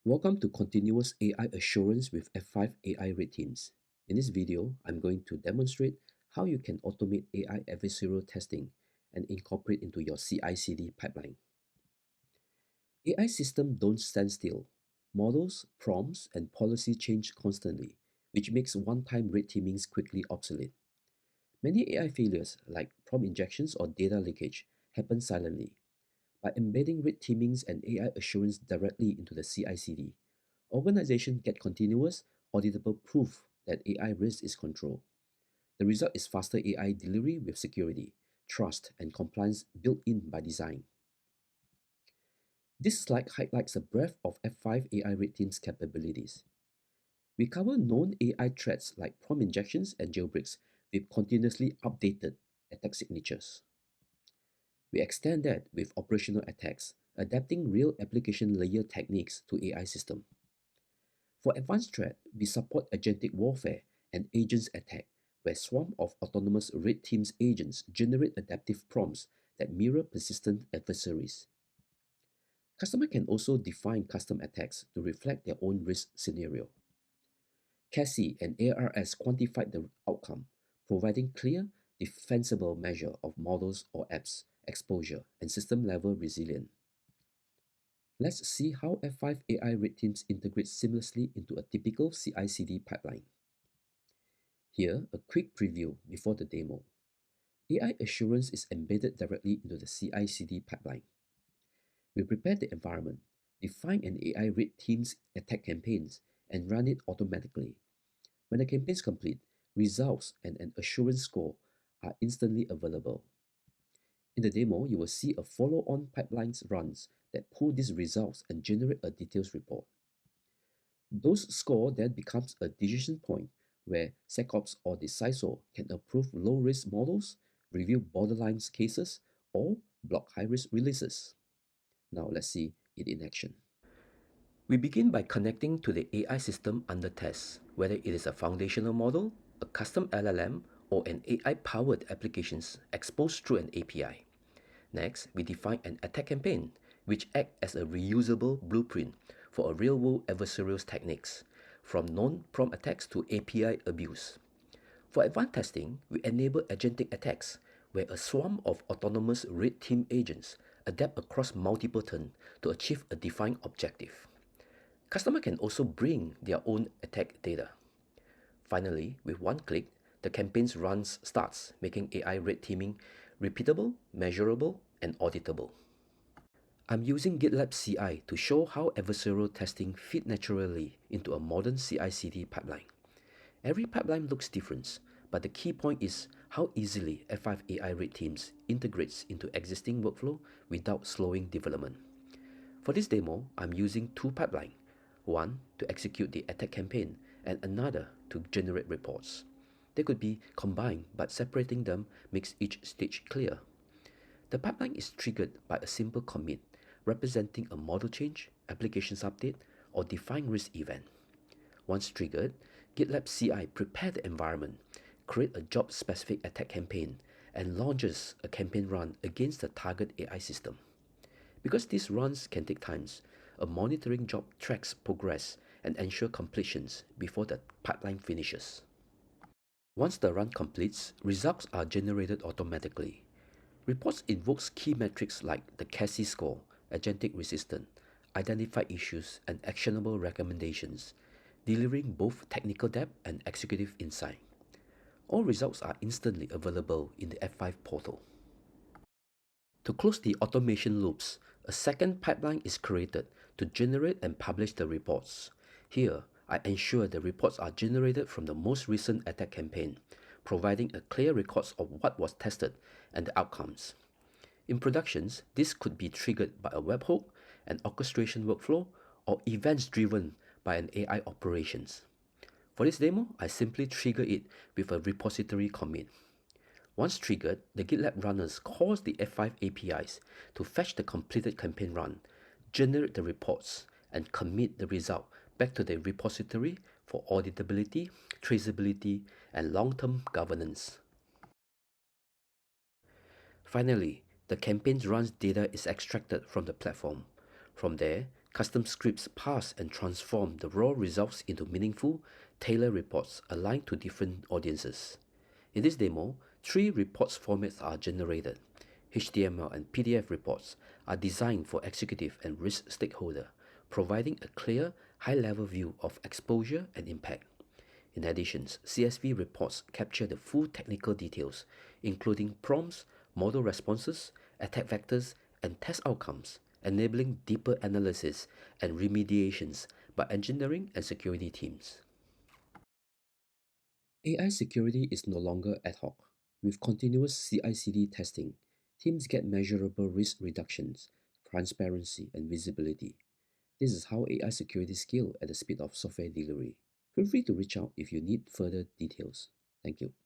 Welcome to Continuous AI Assurance with F5 AI Red Teams. In this video, I'm going to demonstrate how you can automate AI adversarial testing and incorporate into your CI/CD pipeline. AI systems don't stand still. Models, prompts, and policy change constantly, which makes one-time red teamings quickly obsolete. Many AI failures, like prompt injections or data leakage, happen silently. By embedding red teamings and AI assurance directly into the CI/CD, organizations get continuous, auditable proof that AI risk is controlled. The result is faster AI delivery with security, trust, and compliance built in by design. This slide highlights a breadth of F5 AI Red Team's capabilities. We cover known AI threats like prompt injections and jailbreaks with continuously updated attack signatures. We extend that with operational attacks, adapting real application layer techniques to AI system. For advanced threat, we support agentic warfare and agents attack, where swarm of autonomous red teams agents generate adaptive prompts that mirror persistent adversaries. Customer can also define custom attacks to reflect their own risk scenario. CASI and ARS quantify the outcome, providing clear, defensible measure of models or apps, exposure, and system-level resilience. Let's see how F5 AI Red Teams integrate seamlessly into a typical CI/CD pipeline. Here, a quick preview before the demo. AI assurance is embedded directly into the CI/CD pipeline. We prepare the environment, define an AI Red Teams attack campaigns, and run it automatically. When the campaign is complete, results and an assurance score are instantly available. In the demo, you will see a follow-on pipelines runs that pull these results and generate a details report. Those score then becomes a decision point where SecOps or the CISO can approve low-risk models, review borderline cases, or block high-risk releases. Now let's see it in action. We begin by connecting to the AI system under test, whether it is a foundational model, a custom LLM, or an AI-powered applications exposed through an API. Next, we define an attack campaign, which acts as a reusable blueprint for a real-world adversarial techniques, from known prompt attacks to API abuse. For advanced testing, we enable agentic attacks, where a swarm of autonomous red team agents adapt across multiple turns to achieve a defined objective. Customer can also bring their own attack data. Finally, with one click, the campaign's runs starts, making AI red teaming repeatable, measurable, and auditable. I'm using GitLab CI to show how adversarial testing fit naturally into a modern CI/CD pipeline. Every pipeline looks different, but the key point is how easily F5 AI Red Teams integrates into existing workflow without slowing development. For this demo, I'm using two pipelines, one to execute the attack campaign and another to generate reports. They could be combined, but separating them makes each stage clear. The pipeline is triggered by a simple commit, representing a model change, applications update, or defined risk event. Once triggered, GitLab CI prepares the environment, creates a job-specific attack campaign, and launches a campaign run against the target AI system. Because these runs can take time, a monitoring job tracks progress and ensures completions before the pipeline finishes. Once the run completes, results are generated automatically. Reports invokes key metrics like the CASI score, agentic resistance, identified issues, and actionable recommendations, delivering both technical depth and executive insight. All results are instantly available in the F5 portal. To close the automation loops, a second pipeline is created to generate and publish the reports. Here, I ensure the reports are generated from the most recent attack campaign, providing a clear record of what was tested and the outcomes. In productions, this could be triggered by a webhook, an orchestration workflow, or events driven by an AI operations. For this demo, I simply trigger it with a repository commit. Once triggered, the GitLab runners calls the F5 APIs to fetch the completed campaign run, generate the reports, and commit the result back to the repository for auditability, traceability, and long-term governance. Finally, the campaign run's data is extracted from the platform. From there, Custom scripts parse and transform the raw results into meaningful, tailored reports aligned to different audiences. In this demo, three reports formats are generated. HTML and PDF reports are designed for executive and risk stakeholder, providing a clear, high-level view of exposure and impact. In addition, CSV reports capture the full technical details, including prompts, model responses, attack vectors, and test outcomes, enabling deeper analysis and remediations by engineering and security teams. AI security is no longer ad hoc. With continuous CI/CD testing, teams get measurable risk reductions, transparency, and visibility. This is how AI security scale at the speed of software delivery. Feel free to reach out if you need further details. Thank you.